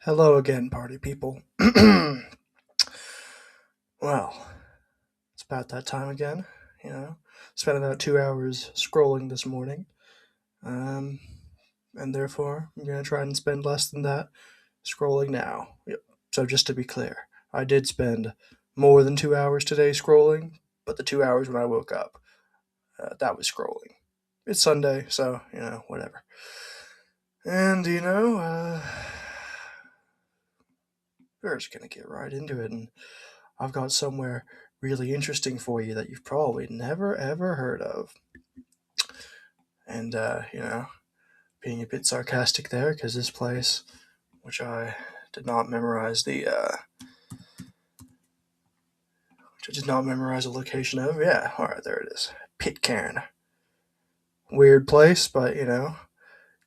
Hello again, party people. Well, it's about that time again. You know, spent about 2 hours scrolling this morning, um, and therefore I'm gonna try and spend less than that scrolling now. Yep. So just to be clear, I did spend more than 2 hours today scrolling, but the 2 hours when I woke up, that was scrolling. It's Sunday, so whatever. And we're just gonna get right into it, and I've got somewhere really interesting for you that you've probably never ever heard of. And, being a bit sarcastic there, because this place, which I did not memorize which I did not memorize the location of. Yeah, all right, there it is. Pitcairn. Weird place, but,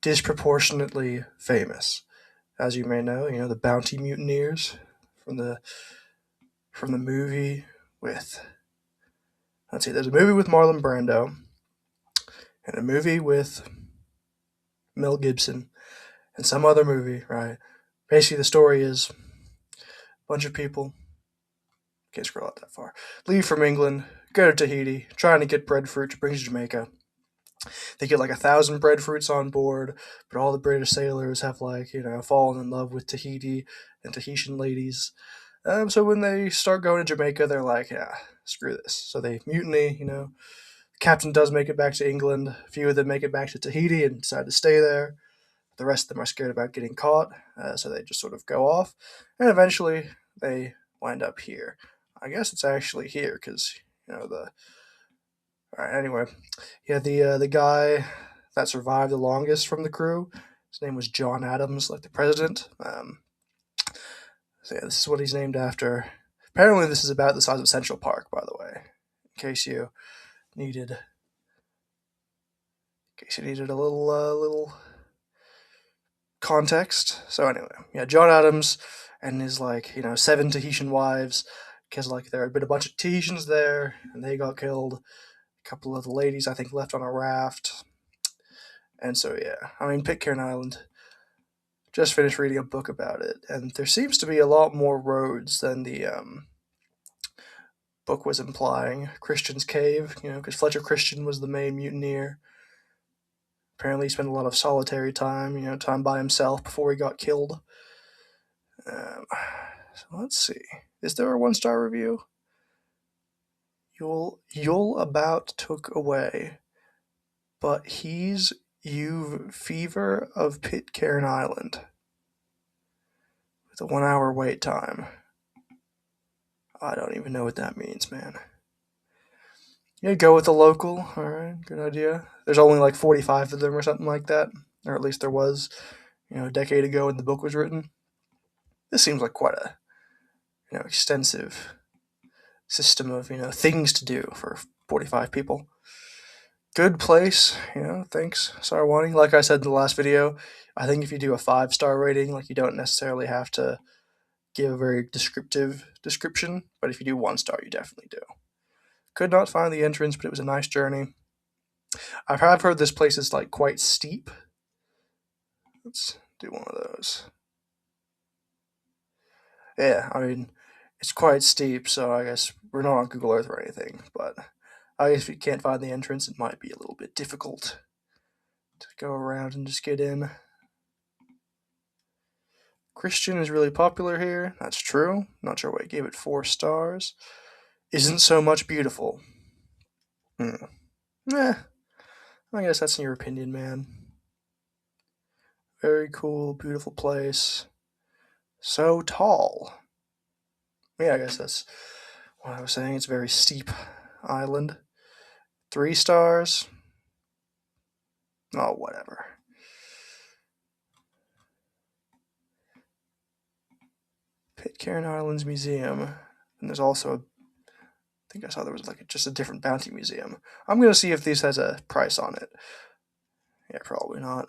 disproportionately famous. As you may know, the bounty mutineers from the from the movie with, let's see, there's a movie with Marlon Brando and a movie with Mel Gibson and some other movie, right? Basically, the story is a bunch of people, can't scroll out that far, leave from England, go to Tahiti, trying to get breadfruit to bring to Jamaica. They get like 1,000 breadfruits on board, but all the British sailors have fallen in love with Tahiti and Tahitian ladies. So when they start going to Jamaica, they're like, yeah, screw this. So they mutiny. Captain does make it back to England. A few of them make it back to Tahiti and decide to stay there. The rest of them are scared about getting caught, so they just sort of go off, and eventually they wind up here. I guess it's actually here because the. All right, anyway, yeah, the guy that survived the longest from the crew, his name was John Adams, like the president. So yeah, this is what he's named after. Apparently, this is about the size of Central Park, by the way. In case you needed, in case you needed a little context. So anyway, yeah, John Adams and his seven Tahitian wives, because there had been a bunch of Tahitians there and they got killed. A couple of the ladies I think left on a raft, and so yeah, I mean Pitcairn Island. Just finished reading a book about it, and there seems to be a lot more roads than the book was implying. Christian's Cave, because Fletcher Christian was the main mutineer. Apparently, he spent a lot of solitary time, time by himself before he got killed. So let's see. Is there a 1-star review? You'll about took away, but he's you've fever of Pitcairn Island with a 1 hour wait time. I don't even know what that means, man. Yeah, go with the local. All right, good idea. There's only like 45 of them or something like that, or at least there was, a decade ago when the book was written. This seems like quite a, extensive system of things to do for 45 people. Good place, thanks Sarwani. Like I said in the last video, I think if you do a 5-star rating, you don't necessarily have to give a very descriptive description, but if you do 1 star, you definitely do. Could not find the entrance, but it was a nice journey. I've heard this place is quite steep. Let's do one of those. Yeah, I mean, it's quite steep, so I guess we're not on Google Earth or anything, but I guess if you can't find the entrance, it might be a little bit difficult to go around and just get in. Christian is really popular here. That's true. Not sure why I gave it 4 stars. Isn't so much beautiful. Eh, I guess that's in your opinion, man. Very cool, beautiful place. So tall. Yeah, I guess that's what I was saying. It's a very steep island. 3 stars. Oh, whatever. Pitcairn Islands Museum. And there's also I think I saw there was just a different bounty museum. I'm gonna see if this has a price on it. Yeah, probably not.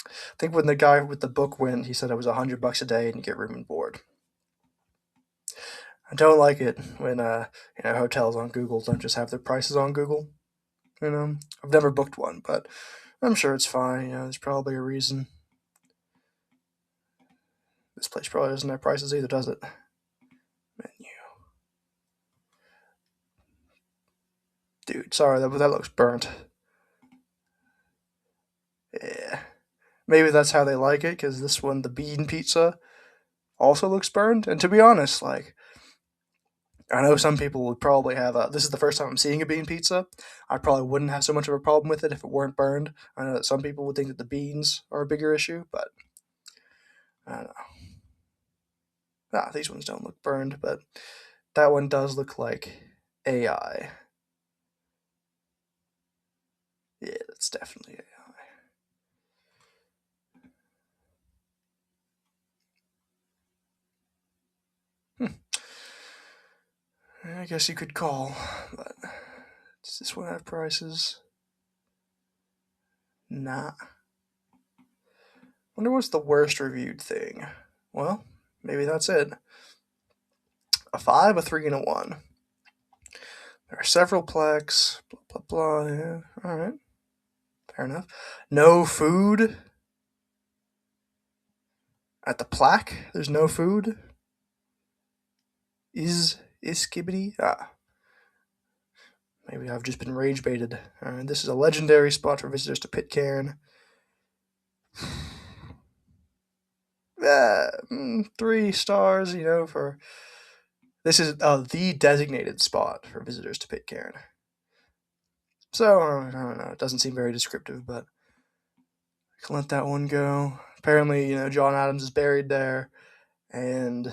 I think when the guy with the book went, he said it was $100 a day and you get room and board. I don't like it when hotels on Google don't just have their prices on Google. I've never booked one, but I'm sure it's fine. There's probably a reason. This place probably doesn't have prices either, does it? Menu. Dude, sorry, that looks burnt. Yeah. Maybe that's how they like it, because this one, the bean pizza, also looks burned. And to be honest, like, I know some people would probably have a. This is the first time I'm seeing a bean pizza. I probably wouldn't have so much of a problem with it if it weren't burned. I know that some people would think that the beans are a bigger issue, but I don't know. These ones don't look burned, but that one does look like AI. Yeah, that's definitely AI. I guess you could call, but does this one have prices? Nah. Wonder what's the worst reviewed thing. Well, maybe that's it. A 5, a 3, and a 1. There are several plaques. Blah, blah, blah. Yeah, alright. Fair enough. No food. At the plaque, there's no food. Is skibbity? Maybe I've just been rage baited. This is a legendary spot for visitors to Pitcairn. 3 stars, for. This is the designated spot for visitors to Pitcairn. So, I don't know. It doesn't seem very descriptive, but I can let that one go. Apparently, John Adams is buried there, and,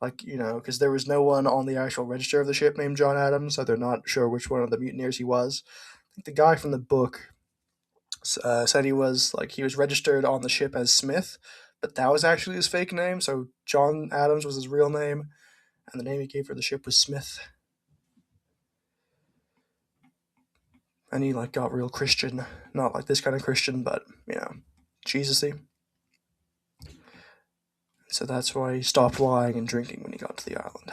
because there was no one on the actual register of the ship named John Adams, so they're not sure which one of the mutineers he was. I think the guy from the book said he was registered on the ship as Smith, but that was actually his fake name. So John Adams was his real name, and the name he gave for the ship was Smith. And he got real Christian, not like this kind of Christian, but Jesus-y. So that's why he stopped lying and drinking when he got to the island.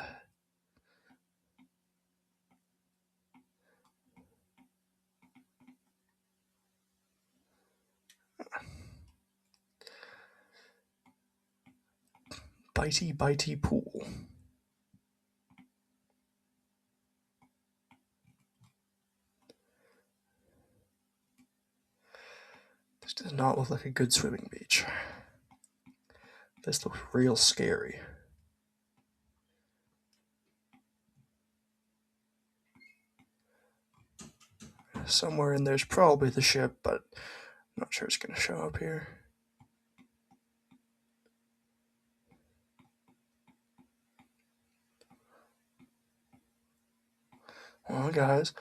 Bitey pool. This does not look like a good swimming beach. This looks real scary. Somewhere in there's probably the ship, but I'm not sure it's going to show up here. Well, guys,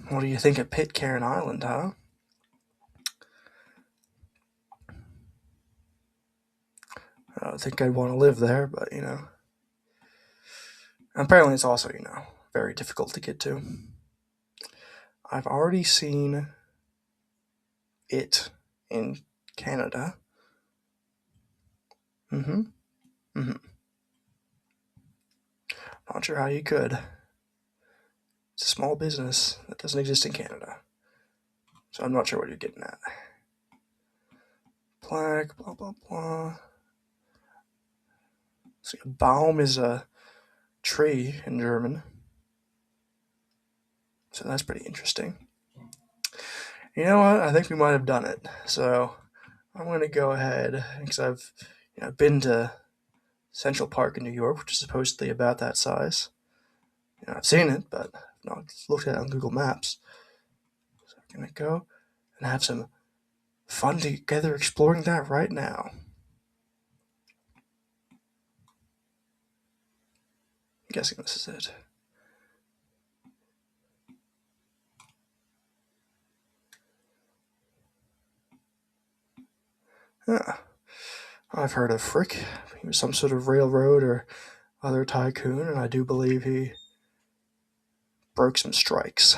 what do you think of Pitcairn Island, huh? I don't think I'd want to live there, but apparently it's also very difficult to get to. I've already seen it in Canada. Not sure how you could. It's a small business that doesn't exist in Canada, so I'm not sure what you're getting at. Plaque, blah blah blah. See, a Baum is a tree in German, so that's pretty interesting. You know what? I think we might have done it. So I'm going to go ahead, because I've been to Central Park in New York, which is supposedly about that size. I've seen it, but I've not looked at it on Google Maps. So I'm going to go and have some fun together exploring that right now. I'm guessing this is it. Yeah. I've heard of Frick. He was some sort of railroad or other tycoon, and I do believe he broke some strikes.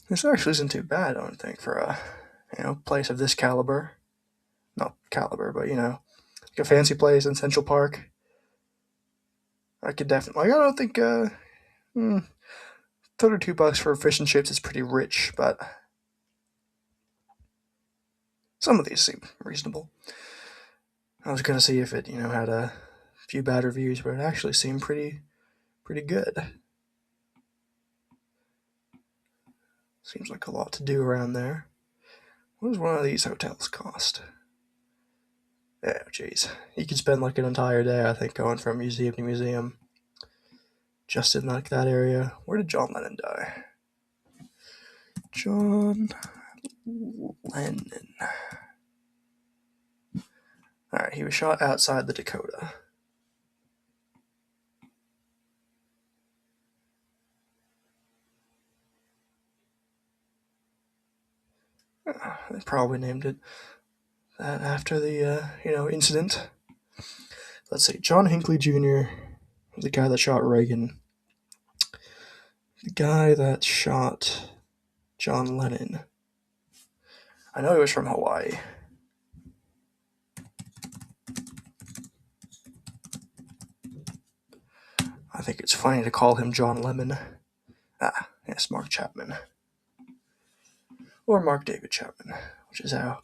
This actually isn't too bad, I don't think, for a place of this caliber. Not caliber, but like a fancy place in Central Park. I could definitely. Like, I don't think. 32 bucks for fish and chips is pretty rich, but some of these seem reasonable. I was gonna see if it, had a few bad reviews, but it actually seemed pretty good. Seems like a lot to do around there. What does one of these hotels cost? Yeah, jeez. You could spend like an entire day, I think, going from museum to museum just in like that area. Where did John Lennon die? John Lennon. Alright, he was shot outside the Dakota. They probably named it that after the, incident. Let's see, John Hinckley Jr., the guy that shot Reagan. The guy that shot John Lennon. I know he was from Hawaii. I think it's funny to call him John Lemon. Ah, yes, Mark Chapman. Or Mark David Chapman, which is how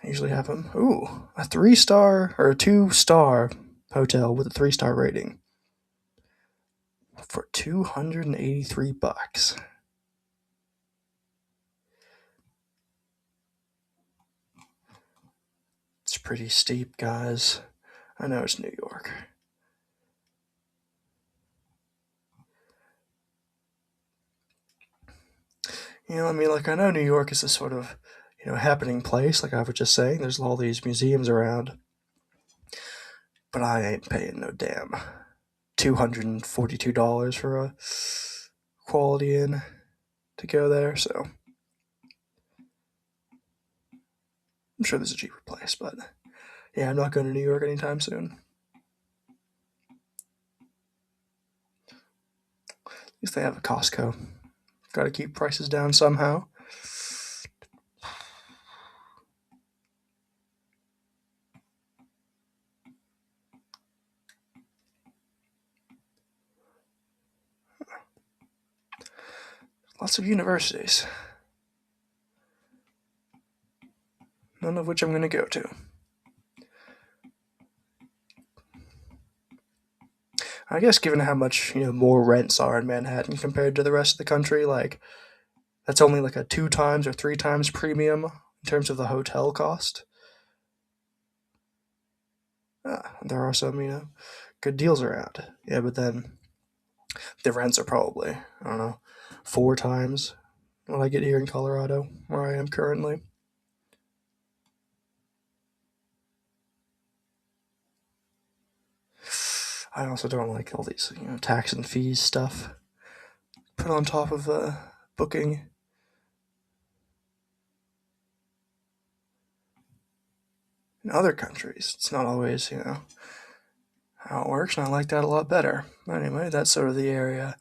I usually have him. Ooh, a 3-star or a 2-star hotel with a 3-star rating for $283. It's pretty steep, guys. I know it's New York. I know New York is a sort of, happening place, like I was just saying. There's all these museums around. But I ain't paying no damn $242 for a Quality Inn to go there, so I'm sure there's a cheaper place, but yeah, I'm not going to New York anytime soon. At least they have a Costco. Got to keep prices down somehow. Lots of universities, none of which I'm going to go to. I guess given how much, more rents are in Manhattan compared to the rest of the country, like, that's only like a 2 times or 3 times premium in terms of the hotel cost. There are some, good deals around. Yeah, but then the rents are probably, I don't know, 4 times what I get here in Colorado, where I am currently. I also don't like all these, tax and fees stuff put on top of booking. In other countries, it's not always, how it works, and I like that a lot better. Anyway, that's sort of the area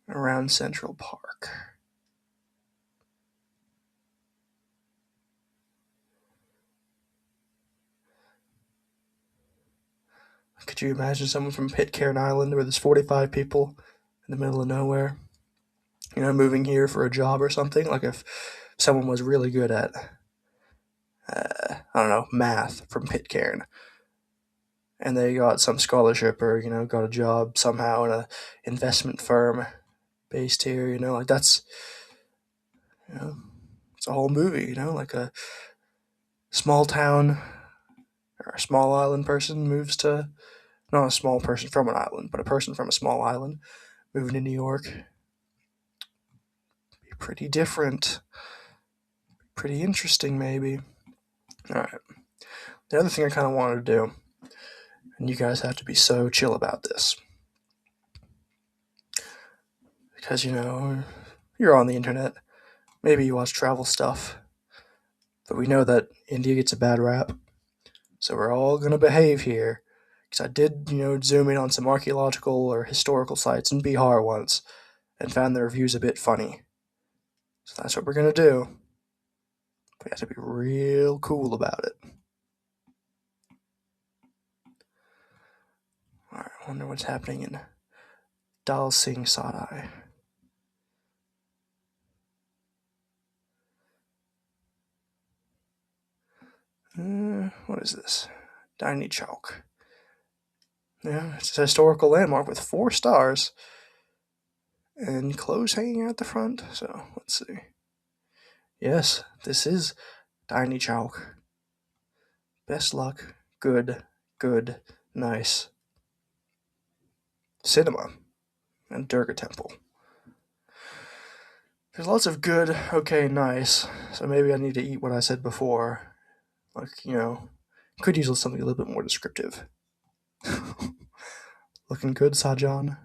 around Central Park. Could you imagine someone from Pitcairn Island where there's 45 people in the middle of nowhere, moving here for a job or something? Like if someone was really good at, I don't know, math from Pitcairn, and they got some scholarship or, got a job somehow in a investment firm based here, like that's, it's a whole movie, like a small town or a small island person moves to, not a small person from an island, but a person from a small island moving to New York. Be pretty different. Pretty interesting, maybe. Alright. The other thing I kind of wanted to do, and you guys have to be so chill about this, because, you're on the internet. Maybe you watch travel stuff. But we know that India gets a bad rap. So we're all going to behave here. Because I did, zoom in on some archaeological or historical sites in Bihar once and found the reviews a bit funny. So that's what we're going to do. We have to be real cool about it. I wonder what's happening in Dal Singh Sadai. What is this? Daini Chowk. Yeah, it's a historical landmark with 4 stars and clothes hanging out the front. So let's see. Yes, this is Daini Chowk. Best luck. Good. Good. Nice. Cinema and Durga Temple. There's lots of good, okay, nice. So maybe I need to eat what I said before. Like, could use something a little bit more descriptive. Looking good, Sajan.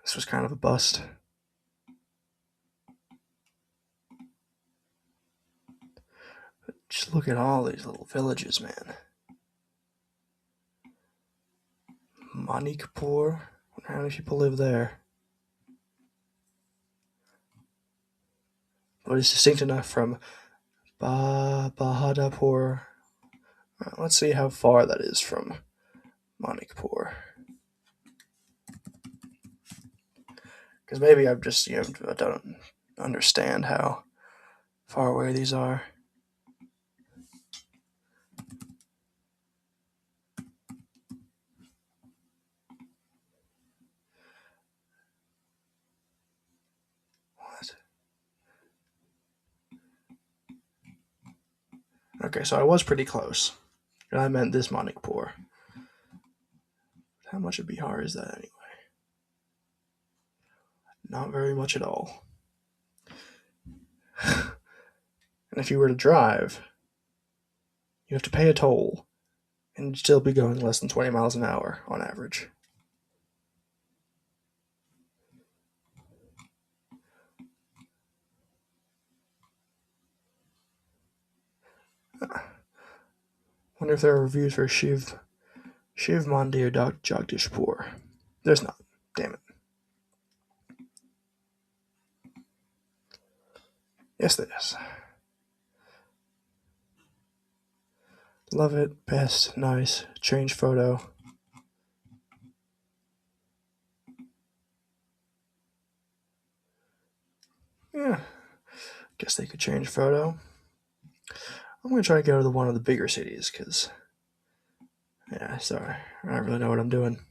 This was kind of a bust. Just look at all these little villages, man. Manikpur. Wonder how many people live there. But it's distinct enough from Bahadapur. Let's see how far that is from Manikpur. Because maybe I'm just, I don't understand how far away these are. What? Okay, so I was pretty close. And I meant this Manikpur. How much of Bihar is that anyway? Not very much at all. And if you were to drive, you have to pay a toll and you'd still be going less than 20 miles an hour on average. Wonder if there are reviews for Shiv Mandi or Jagdishpur. There's not. Damn it. Yes, there is. Love it. Best. Nice. Change photo. Yeah. Guess they could change photo. I'm going to try to go to one of the bigger cities because, yeah, sorry. I don't really know what I'm doing.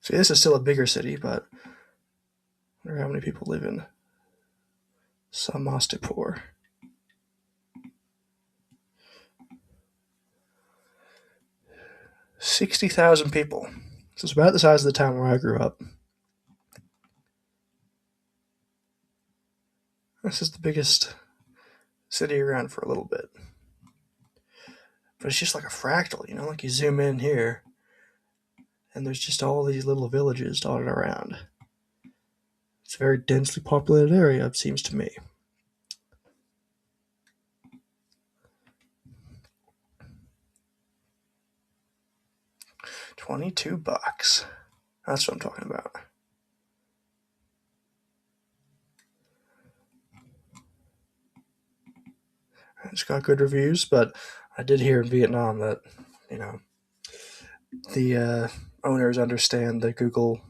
See, this is still a bigger city, but I wonder how many people live in Samastipur. 60,000 people. So it's about the size of the town where I grew up. This is the biggest city around for a little bit. But it's just like a fractal, like you zoom in here, and there's just all these little villages dotted around. It's a very densely populated area, it seems to me. $22. That's what I'm talking about. It's got good reviews, but I did hear in Vietnam that, the owners understand that Google,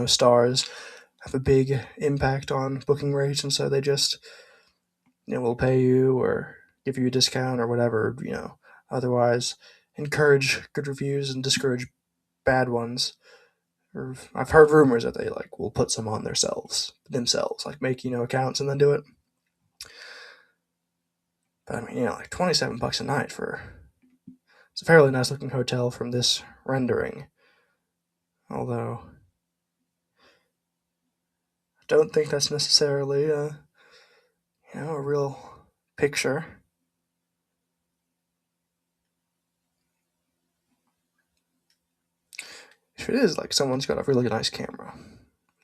stars have a big impact on booking rates, and so they just, will pay you or give you a discount or whatever, otherwise encourage good reviews and discourage bad ones. Or I've heard rumors that they will put some on themselves, like make accounts and then do it. But I mean, $27 a night for it's a fairly nice looking hotel from this rendering. Although I don't think that's necessarily a real picture. If it is, someone's got a really nice camera,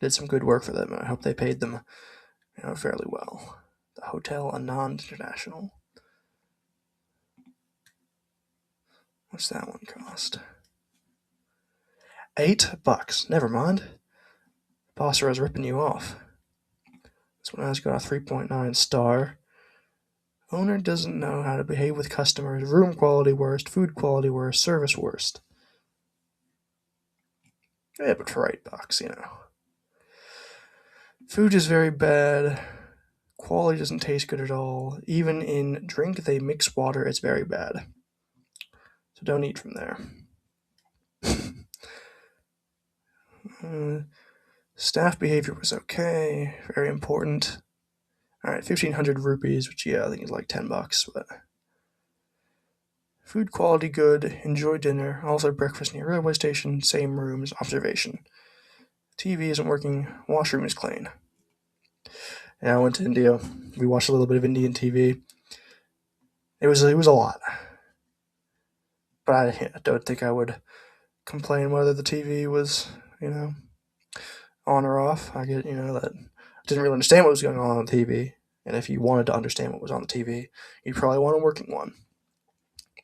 did some good work for them, and I hope they paid them, fairly well. The Hotel Anand International. What's that one cost? $8. Never mind. Basra's ripping you off. This one has got a 3.9 star. Owner doesn't know how to behave with customers. Room quality worst. Food quality worst. Service worst. Yeah, but for $8, Food is very bad. Quality doesn't taste good at all. Even in drink they mix water, it's very bad. So don't eat from there. Staff behavior was okay. Very important. Alright, 1,500 rupees, which, I think is like $10, but... Food quality good. Enjoy dinner. Also breakfast near railway station. Same rooms. Observation. TV isn't working. Washroom is clean. Yeah, I went to India. We watched a little bit of Indian TV. It was a lot, but I don't think I would complain whether the TV was on or off. I get that I didn't really understand what was going on the TV, and if you wanted to understand what was on the TV, you'd probably want a working one.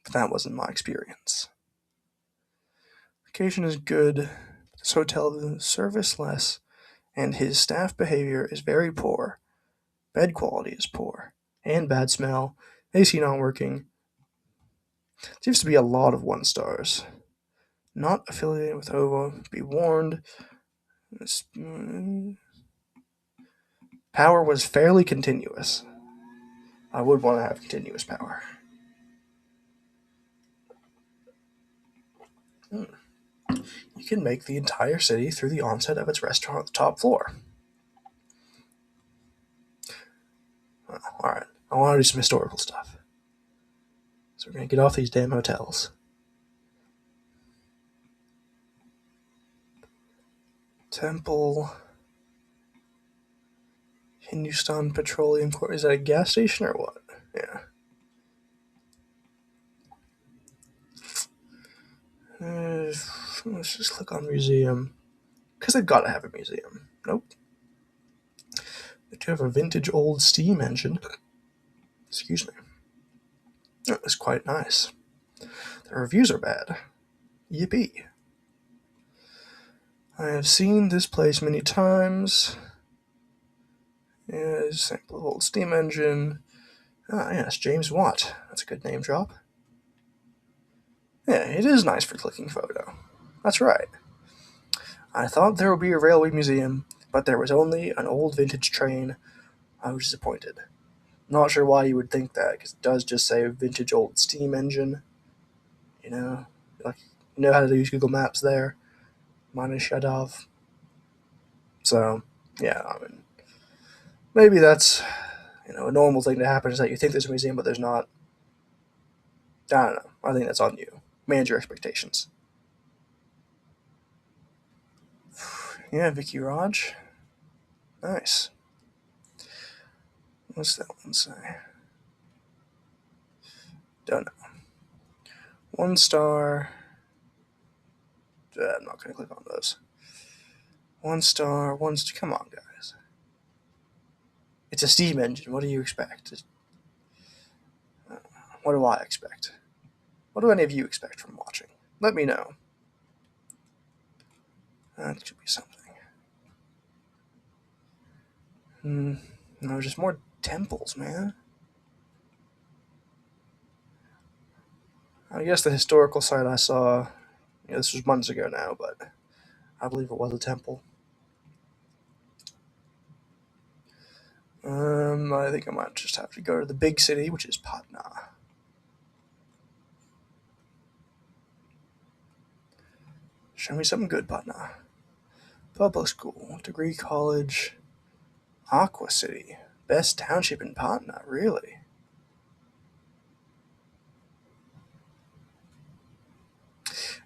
But that wasn't my experience. Location is good. This hotel service less, and his staff behavior is very poor. Bed quality is poor and bad smell. AC not working. Seems to be a lot of 1 stars. Not affiliated with OVO. Be warned. Power was fairly continuous. I would want to have continuous power. You can make the entire city through the onset of its restaurant on the top floor. Oh, alright, I want to do some historical stuff. So we're going to get off these damn hotels. Temple. Hindustan Petroleum Corp. Is that a gas station or what? Yeah. Let's just click on museum. Because they've got to have a museum. Nope. They do have a vintage old steam engine. Excuse me. Oh, it's quite nice. The reviews are bad. Yippee. I have seen this place many times. Yeah, sample of old steam engine. Ah, yes, James Watt. That's a good name drop. Yeah, it is nice for clicking photo. That's right. I thought there would be a railway museum, but there was only an old vintage train. I was disappointed. Not sure why you would think that, because it does just say vintage old steam engine. Like, you know how to use Google Maps there. Mine is shut off. So, yeah, maybe that's, a normal thing to happen is that you think there's a museum, but there's not. I don't know. I think that's on you. Manage your expectations. Yeah, Vicky Raj. Nice. What's that one say? Don't know. 1 star. I'm not going to click on those. 1 star. Come on, guys. It's a steam engine. What do you expect? What do I expect? What do any of you expect from watching? Let me know. That should be something. No, just more temples, man. I guess the historical site I saw, this was months ago now, but I believe it was a temple. I think I might just have to go to the big city, which is Patna. Show me something good, Patna. Public school, degree college, Aqua City, best township in Patna, really?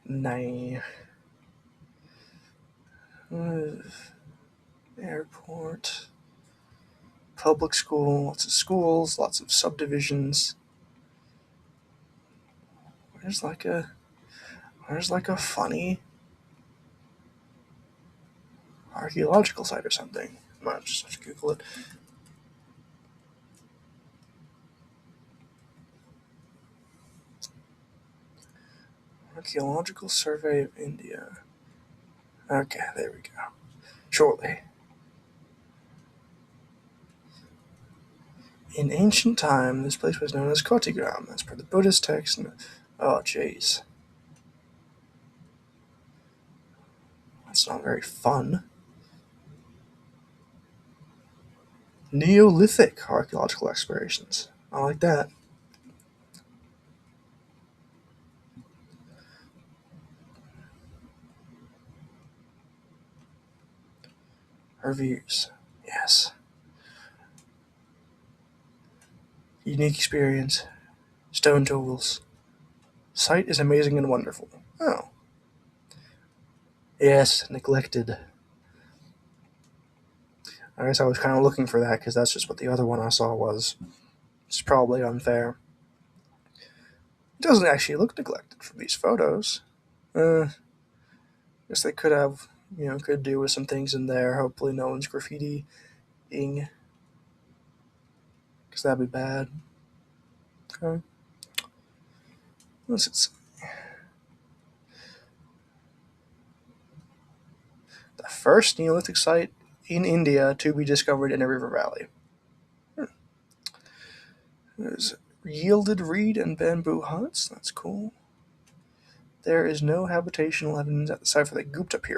Nah. Airport, public school, lots of schools, lots of subdivisions. Where's like a funny archaeological site or something? I might just have to Google it. Archaeological Survey of India. Okay, there we go. Shortly. In ancient time, this place was known as Kotigram, as per the Buddhist text. Oh, jeez. That's not very fun. Neolithic archaeological explorations. I like that. Reviews. Yes. Unique experience. Stone tools. Site is amazing and wonderful. Oh. Yes, neglected. I guess I was kind of looking for that because that's just what the other one I saw was. It's probably unfair. It doesn't actually look neglected from these photos. Guess they could have, could do with some things in there. Hopefully, no one's graffitiing, because that'd be bad. Okay. Let's the first Neolithic site in India to be discovered in a river valley. There's yielded reed and bamboo huts. That's cool. There is no habitational evidence at the site for the Gupta period.